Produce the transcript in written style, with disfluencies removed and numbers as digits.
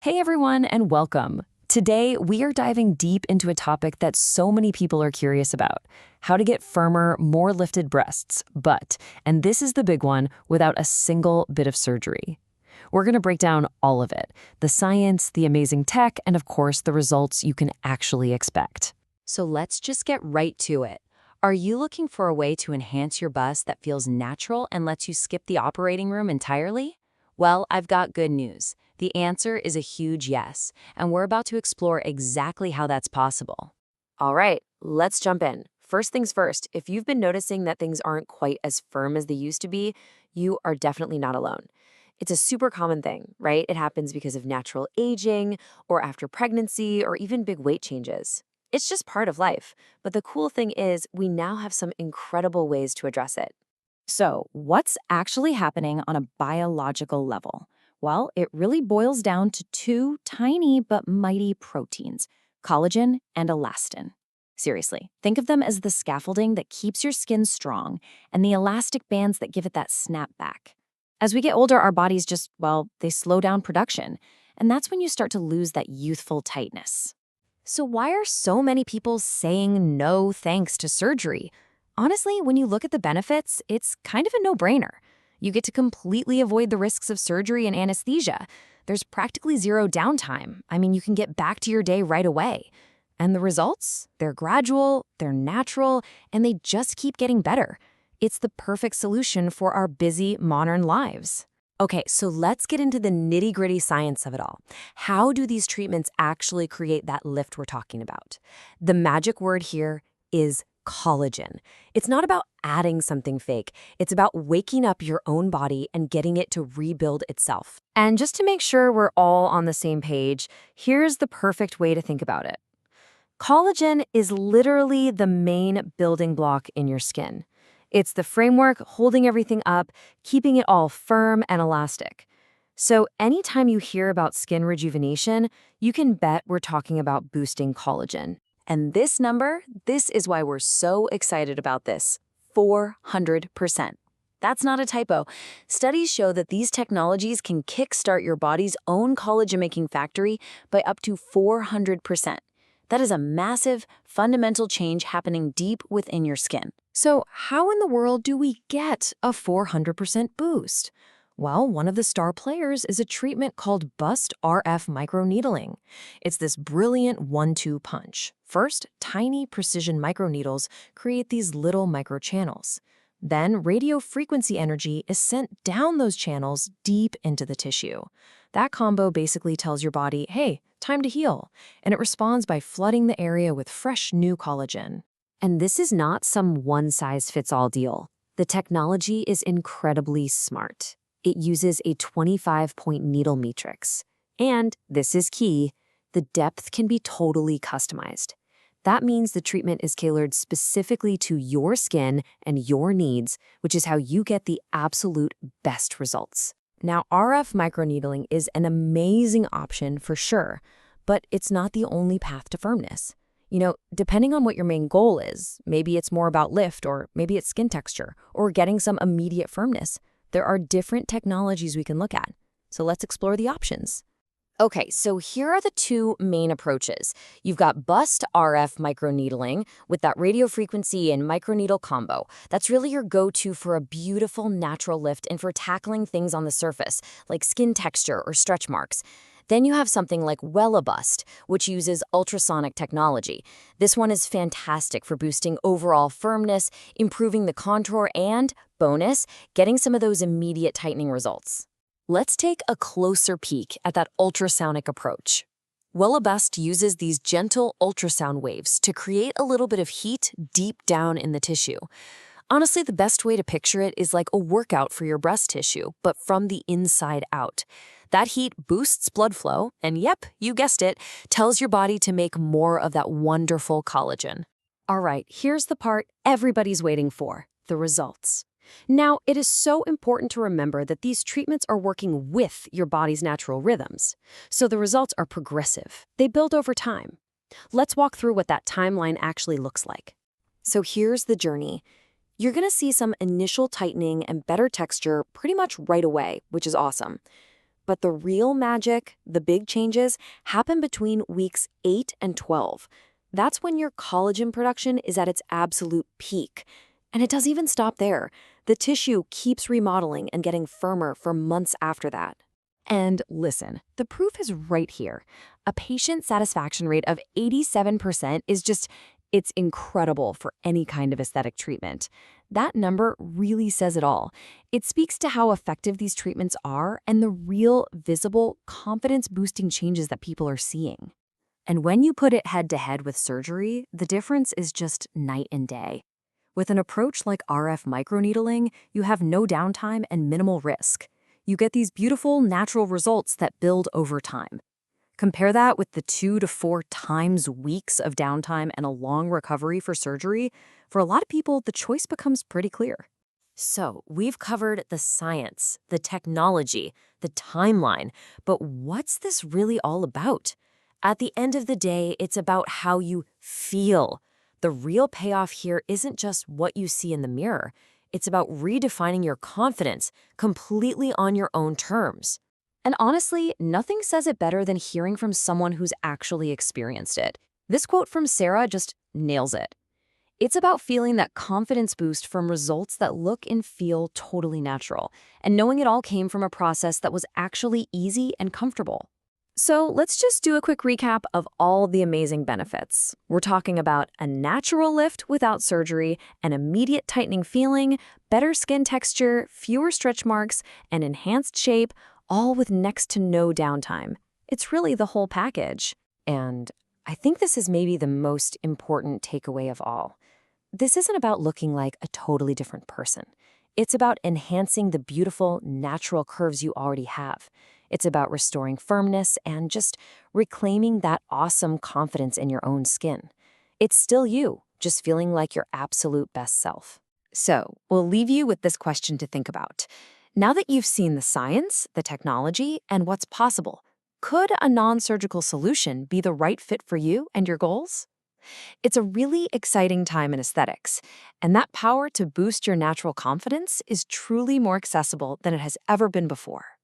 Hey everyone, and welcome. Today, we are diving deep into a topic that so many people are curious about: how to get firmer, more lifted breasts, and this is the big one, without a single bit of surgery. We're going to break down all of it: the science, the amazing tech, and of course, the results you can actually expect. So let's just get right to it. Are you looking for a way to enhance your bust that feels natural and lets you skip the operating room entirely? Well, I've got good news. The answer is a huge yes, and we're about to explore exactly how that's possible. All right, let's jump in. First things first, if you've been noticing that things aren't quite as firm as they used to be, you are definitely not alone. It's a super common thing, right? It happens because of natural aging, or after pregnancy, or even big weight changes. It's just part of life. But the cool thing is, we now have some incredible ways to address it. So, what's actually happening on a biological level? Well, it really boils down to two tiny but mighty proteins: collagen and elastin. Seriously, think of them as the scaffolding that keeps your skin strong and the elastic bands that give it that snap back. As we get older, our bodies just, they slow down production, and that's when you start to lose that youthful tightness. So why are so many people saying no thanks to surgery? Honestly, when you look at the benefits, it's kind of a no-brainer. You get to completely avoid the risks of surgery and anesthesia. There's practically zero downtime. I mean, you can get back to your day right away. And the results? They're gradual, they're natural, and they just keep getting better. It's the perfect solution for our busy, modern lives. Okay, so let's get into the nitty-gritty science of it all. How do these treatments actually create that lift we're talking about? The magic word here is collagen. It's not about adding something fake. It's about waking up your own body and getting it to rebuild itself. And just to make sure we're all on the same page, here's the perfect way to think about it. Collagen is literally the main building block in your skin. It's the framework holding everything up, keeping it all firm and elastic. So anytime you hear about skin rejuvenation, you can bet we're talking about boosting collagen. And this number, this is why we're so excited about this: 400%. That's not a typo. Studies show that these technologies can kickstart your body's own collagen-making factory by up to 400%. That is a massive, fundamental change happening deep within your skin. So how in the world do we get a 400% boost? Well, one of the star players is a treatment called BUST RF Microneedling. It's this brilliant one-two punch. First, tiny precision microneedles create these little microchannels. Then, radio frequency energy is sent down those channels deep into the tissue. That combo basically tells your body, hey, time to heal, and it responds by flooding the area with fresh new collagen. And this is not some one-size-fits-all deal. The technology is incredibly smart. It uses a 25-point needle matrix. And, this is key, the depth can be totally customized. That means the treatment is tailored specifically to your skin and your needs, which is how you get the absolute best results. Now, RF microneedling is an amazing option for sure, but it's not the only path to firmness. Depending on what your main goal is, maybe it's more about lift, or maybe it's skin texture, or getting some immediate firmness, there are different technologies we can look at. So let's explore the options. Okay, so here are the two main approaches. You've got BUST RF microneedling with that radio frequency and microneedle combo. That's really your go-to for a beautiful natural lift and for tackling things on the surface, like skin texture or stretch marks. Then you have something like Wellabust, which uses ultrasonic technology. This one is fantastic for boosting overall firmness, improving the contour, and, bonus, getting some of those immediate tightening results. Let's take a closer peek at that ultrasonic approach. Wellabust uses these gentle ultrasound waves to create a little bit of heat deep down in the tissue. Honestly, the best way to picture it is like a workout for your breast tissue, but from the inside out. That heat boosts blood flow, and yep, you guessed it, tells your body to make more of that wonderful collagen. All right, here's the part everybody's waiting for: the results. Now, it is so important to remember that these treatments are working with your body's natural rhythms. So the results are progressive. They build over time. Let's walk through what that timeline actually looks like. So here's the journey. You're going to see some initial tightening and better texture pretty much right away, which is awesome. But the real magic, the big changes, happen between weeks 8 and 12. That's when your collagen production is at its absolute peak. And it doesn't even stop there. The tissue keeps remodeling and getting firmer for months after that. And listen, the proof is right here. A patient satisfaction rate of 87% is it's incredible for any kind of aesthetic treatment. That number really says it all. It speaks to how effective these treatments are and the real, visible, confidence-boosting changes that people are seeing. And when you put it head-to-head with surgery, the difference is just night and day. With an approach like RF microneedling, you have no downtime and minimal risk. You get these beautiful, natural results that build over time. Compare that with the 2 to 4 times weeks of downtime and a long recovery for surgery. For a lot of people, the choice becomes pretty clear. So, we've covered the science, the technology, the timeline, but what's this really all about? At the end of the day, it's about how you feel. The real payoff here isn't just what you see in the mirror. It's about redefining your confidence completely on your own terms. And honestly, nothing says it better than hearing from someone who's actually experienced it. This quote from Sarah just nails it. It's about feeling that confidence boost from results that look and feel totally natural, and knowing it all came from a process that was actually easy and comfortable. So let's just do a quick recap of all the amazing benefits. We're talking about a natural lift without surgery, an immediate tightening feeling, better skin texture, fewer stretch marks, an enhanced shape, all with next to no downtime. It's really the whole package. And I think this is maybe the most important takeaway of all. This isn't about looking like a totally different person. It's about enhancing the beautiful, natural curves you already have. It's about restoring firmness and just reclaiming that awesome confidence in your own skin. It's still you, just feeling like your absolute best self. So, we'll leave you with this question to think about. Now that you've seen the science, the technology, and what's possible, could a non-surgical solution be the right fit for you and your goals? It's a really exciting time in aesthetics, and that power to boost your natural confidence is truly more accessible than it has ever been before.